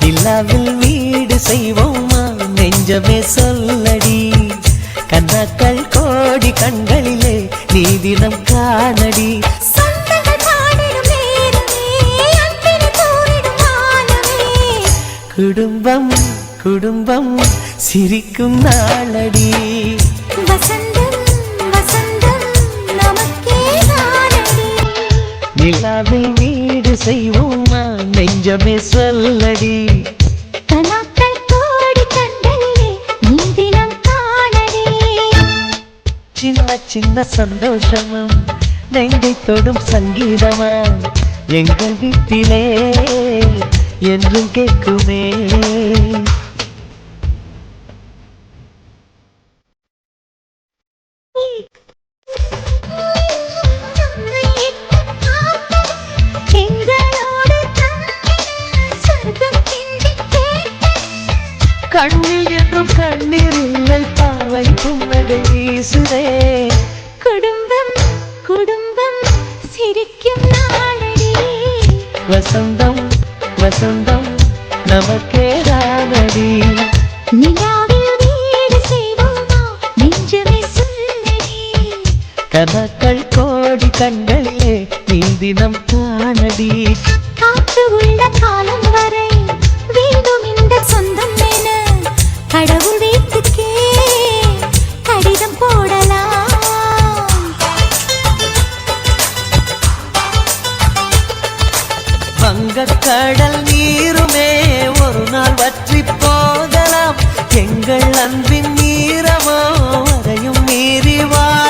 நிலாவில் வீடு செய்வோமா நெஞ்சமே சொல்லடி கண்ணாக்கள் கோடி கண்களிலே நீ தினம் காணடி குடும்பம் குடும்பம் சிரிக்கும் நாளடி வசந்தம் வசந்தம் நமக்கே நாளடி நிலாவில் வீடு செய்வோமா நெஞ்சமே சொல்லடி கனாக்கள் கோடி கண்களிலே நீ தினம் காணடி சின்ன சின்ன சந்தோஷமும் நெஞ்சை தொடும் சங்கீதமா எங்கள் வீட்டிலே என்றும் கேட்குமே கண்ணில் என்றும் கண்ணீர் இல்லை பார்வை புன்னகை வீசுதே குடும்பம் குடும்பம் சிரிக்கும் நாளடி வசந்தம் வசந்தம் நமக்கே தானடி நிலாவில் வீடு செய்வோமா நெஞ்சமே சொல்லடி கனக்கள் கோடி கண்களிலே நீ தினம் காணடி காற்று உள்ள காலம் வரை வேண்டும் இந்த சொந்தம் என கடவுள் வீட்டுக்கே கடிதம் போடலாம் வங்கக்கடல்